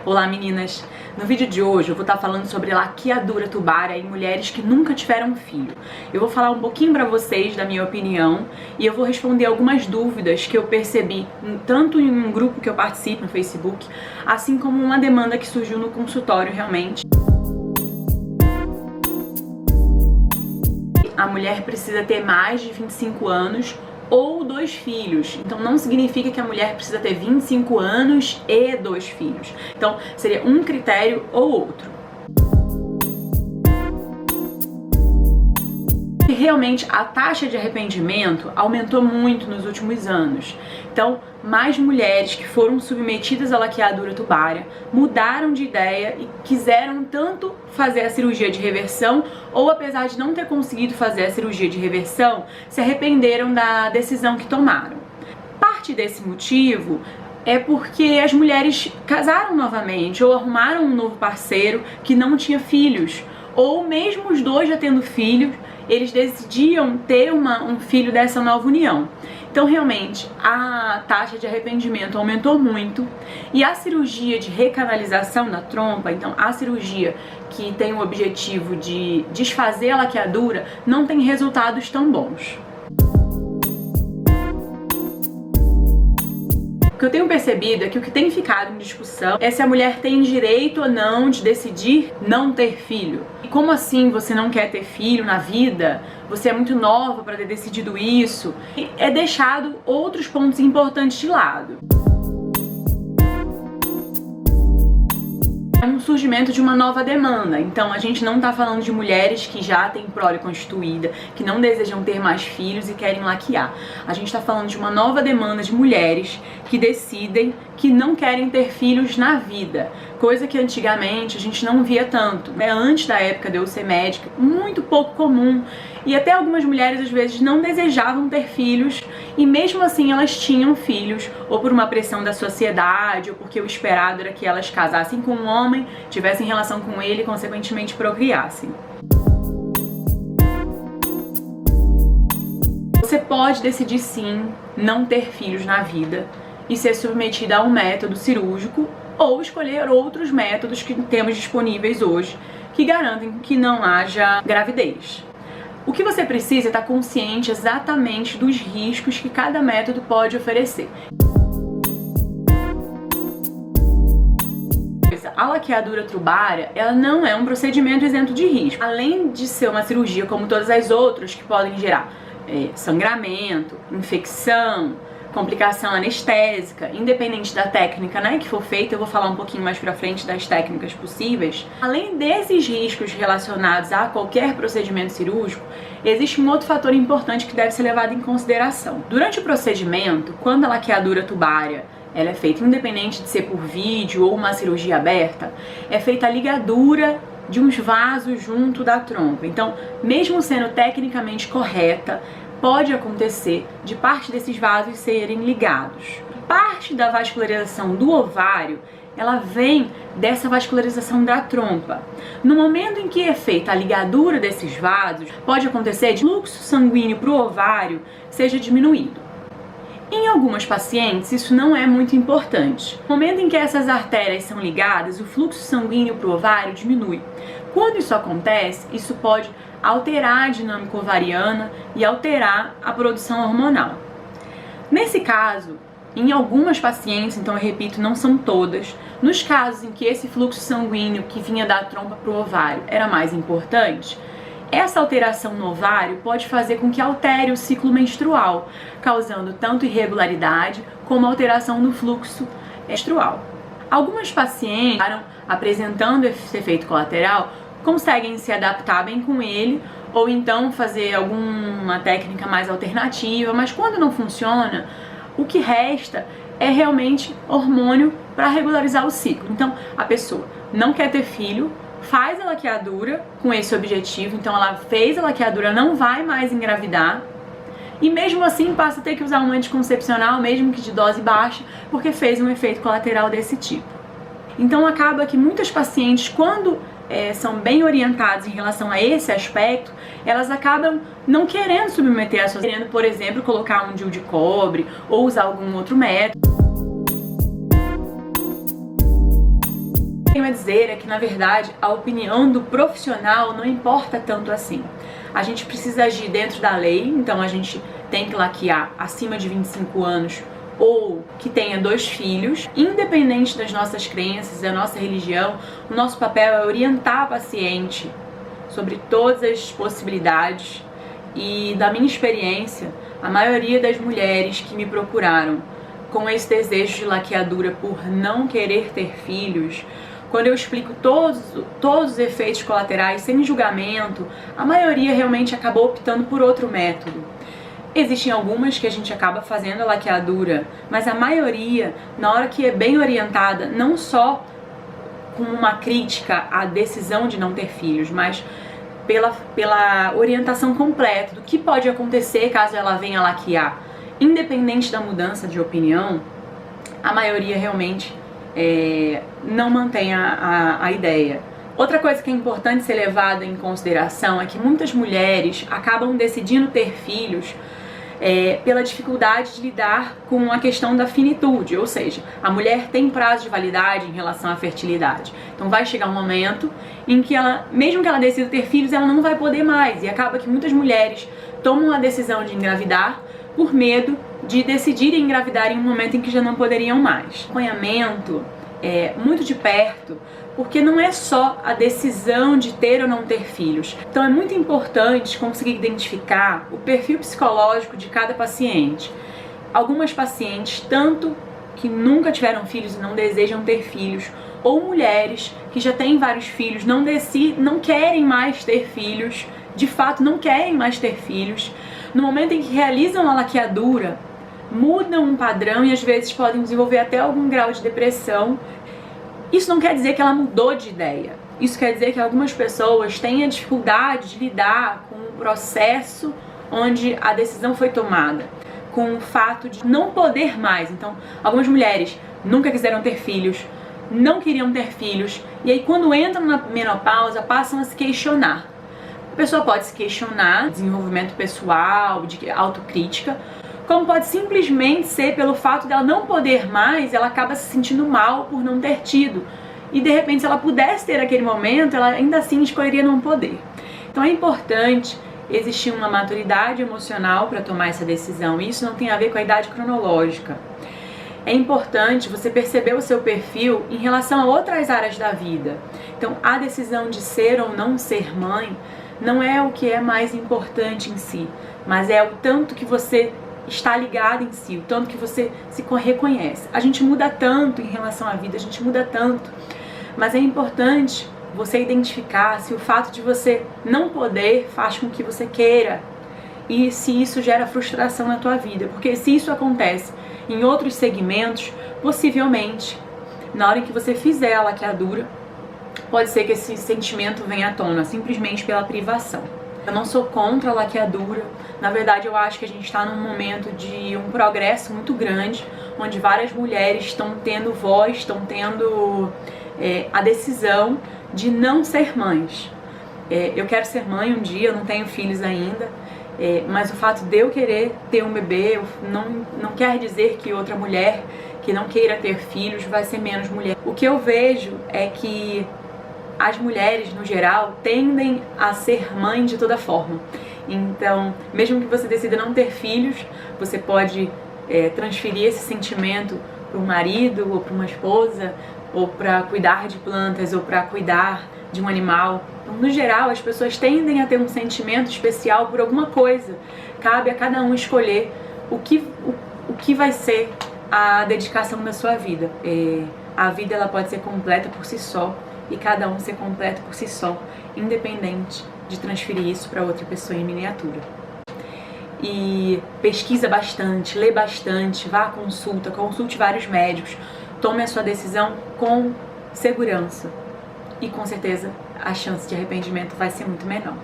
Olá meninas! No vídeo de hoje eu vou estar falando sobre laqueadura tubária em mulheres que nunca tiveram filho. Eu vou falar um pouquinho pra vocês da minha opinião e eu vou responder algumas dúvidas que eu percebi tanto em um grupo que eu participo no Facebook, assim como uma demanda que surgiu no consultório realmente. A mulher precisa ter mais de 25 anos ou 2 filhos. Então não significa que a mulher precisa ter 25 anos e 2 filhos. Então seria um critério ou outro. E realmente a taxa de arrependimento aumentou muito nos últimos anos. Então, mais mulheres que foram submetidas à laqueadura tubária mudaram de ideia e quiseram tanto fazer a cirurgia de reversão ou, apesar de não ter conseguido fazer a cirurgia de reversão, se arrependeram da decisão que tomaram. Parte desse motivo é porque as mulheres casaram novamente ou arrumaram um novo parceiro que não tinha filhos, ou mesmo os dois já tendo filhos, eles decidiam ter um filho dessa nova união. Então realmente a taxa de arrependimento aumentou muito e a cirurgia de recanalização da trompa, então a cirurgia que tem o objetivo de desfazer a laqueadura, não tem resultados tão bons. O que eu tenho percebido é que o que tem ficado em discussão é se a mulher tem direito ou não de decidir não ter filho. E como assim você não quer ter filho na vida? Você é muito nova para ter decidido isso. E é deixado outros pontos importantes de lado. É um surgimento de uma nova demanda, então a gente não tá falando de mulheres que já têm prole constituída, que não desejam ter mais filhos e querem laquear. A gente tá falando de uma nova demanda de mulheres que decidem que não querem ter filhos na vida, coisa que antigamente a gente não via tanto. Antes da época de eu ser médica, muito pouco comum, e até algumas mulheres às vezes não desejavam ter filhos e mesmo assim elas tinham filhos, ou por uma pressão da sociedade, ou porque o esperado era que elas casassem com um homem, tivessem relação com ele e consequentemente procriassem. Você pode decidir sim não ter filhos na vida e ser submetida a um método cirúrgico ou escolher outros métodos que temos disponíveis hoje que garantem que não haja gravidez. O que você precisa é estar consciente exatamente dos riscos que cada método pode oferecer. A laqueadura tubária, ela não é um procedimento isento de risco. Além de ser uma cirurgia como todas as outras que podem gerar sangramento, infecção, complicação anestésica, independente da técnica, que for feita, eu vou falar um pouquinho mais pra frente das técnicas possíveis. Além desses riscos relacionados a qualquer procedimento cirúrgico, existe um outro fator importante que deve ser levado em consideração. Durante o procedimento, quando a laqueadura tubária ela é feita independente de ser por vídeo ou uma cirurgia aberta, é feita a ligadura de uns vasos junto da trompa. Então, mesmo sendo tecnicamente correta, pode acontecer de parte desses vasos serem ligados. Parte da vascularização do ovário, ela vem dessa vascularização da trompa. No momento em que é feita a ligadura desses vasos, pode acontecer de fluxo sanguíneo para o ovário seja diminuído. Em algumas pacientes, isso não é muito importante. No momento em que essas artérias são ligadas, o fluxo sanguíneo para o ovário diminui. Quando isso acontece, isso pode alterar a dinâmica ovariana e alterar a produção hormonal. Nesse caso, em algumas pacientes, então eu repito, não são todas, nos casos em que esse fluxo sanguíneo que vinha da trompa para o ovário era mais importante, essa alteração no ovário pode fazer com que altere o ciclo menstrual, causando tanto irregularidade como alteração no fluxo menstrual. Algumas pacientes, apresentando esse efeito colateral, conseguem se adaptar bem com ele ou então fazer alguma técnica mais alternativa, mas quando não funciona, o que resta é realmente hormônio para regularizar o ciclo. Então a pessoa não quer ter filho, faz a laqueadura com esse objetivo, então ela fez a laqueadura, não vai mais engravidar e mesmo assim passa a ter que usar um anticoncepcional, mesmo que de dose baixa, porque fez um efeito colateral desse tipo. Então acaba que muitas pacientes, quando são bem orientadas em relação a esse aspecto, elas acabam não querendo submeter a sua, querendo, por exemplo, colocar um DIU de cobre ou usar algum outro método. tenho a dizer é que, na verdade, a opinião do profissional não importa tanto assim. A gente precisa agir dentro da lei, então a gente tem que laquear acima de 25 anos ou que tenha 2 filhos. Independente das nossas crenças, da nossa religião, o nosso papel é orientar a paciente sobre todas as possibilidades. E da minha experiência, a maioria das mulheres que me procuraram com esse desejo de laqueadura por não querer ter filhos, quando eu explico todos os efeitos colaterais sem julgamento, a maioria realmente acabou optando por outro método. Existem algumas que a gente acaba fazendo a laqueadura, mas a maioria, na hora que é bem orientada, não só com uma crítica à decisão de não ter filhos, mas pela orientação completa do que pode acontecer caso ela venha laquear. Independente da mudança de opinião, a maioria realmente não mantém a ideia. Outra coisa que é importante ser levada em consideração é que muitas mulheres acabam decidindo ter filhos pela dificuldade de lidar com a questão da finitude, ou seja, a mulher tem prazo de validade em relação à fertilidade. Então vai chegar um momento em que ela, mesmo que ela decida ter filhos, ela não vai poder mais, e acaba que muitas mulheres tomam a decisão de engravidar por medo de decidirem engravidar em um momento em que já não poderiam mais. Acompanhamento muito de perto, porque não é só a decisão de ter ou não ter filhos. Então é muito importante conseguir identificar o perfil psicológico de cada paciente. Algumas pacientes, tanto que nunca tiveram filhos e não desejam ter filhos, ou mulheres que já têm vários filhos, não querem mais ter filhos, de fato não querem mais ter filhos. No momento em que realizam a laqueadura, mudam um padrão e às vezes podem desenvolver até algum grau de depressão. Isso não quer dizer que ela mudou de ideia. Isso quer dizer que algumas pessoas têm a dificuldade de lidar com o processo onde a decisão foi tomada, com o fato de não poder mais. Então, algumas mulheres nunca quiseram ter filhos, não queriam ter filhos, e aí quando entram na menopausa passam a se questionar. A pessoa pode se questionar, desenvolvimento pessoal, de autocrítica, como pode simplesmente ser pelo fato dela não poder mais, ela acaba se sentindo mal por não ter tido. E de repente, se ela pudesse ter aquele momento, ela ainda assim escolheria não poder. Então é importante existir uma maturidade emocional para tomar essa decisão. Isso não tem a ver com a idade cronológica. É importante você perceber o seu perfil em relação a outras áreas da vida. Então a decisão de ser ou não ser mãe não é o que é mais importante em si, mas é o tanto que você está ligado em si, o tanto que você se reconhece. A gente muda tanto em relação à vida, a gente muda tanto, mas é importante você identificar se o fato de você não poder faz com que você queira e se isso gera frustração na tua vida, porque se isso acontece em outros segmentos, possivelmente, na hora em que você fizer a laqueadura, pode ser que esse sentimento venha à tona, simplesmente pela privação. Eu não sou contra a laqueadura, na verdade eu acho que a gente está num momento de um progresso muito grande, onde várias mulheres estão tendo voz, estão tendo a decisão de não ser mães. Eu quero ser mãe um dia, eu não tenho filhos ainda, mas o fato de eu querer ter um bebê não quer dizer que outra mulher que não queira ter filhos vai ser menos mulher. O que eu vejo é que as mulheres, no geral, tendem a ser mãe de toda forma. Então, mesmo que você decida não ter filhos, você pode transferir esse sentimento para um marido ou para uma esposa, ou para cuidar de plantas, ou para cuidar de um animal. Então, no geral, as pessoas tendem a ter um sentimento especial por alguma coisa. Cabe a cada um escolher o que vai ser a dedicação da sua vida. A vida ela pode ser completa por si só, e cada um ser completo por si só, independente de transferir isso para outra pessoa em miniatura. E pesquisa bastante, lê bastante, vá à consulta, consulte vários médicos, tome a sua decisão com segurança e com certeza a chance de arrependimento vai ser muito menor.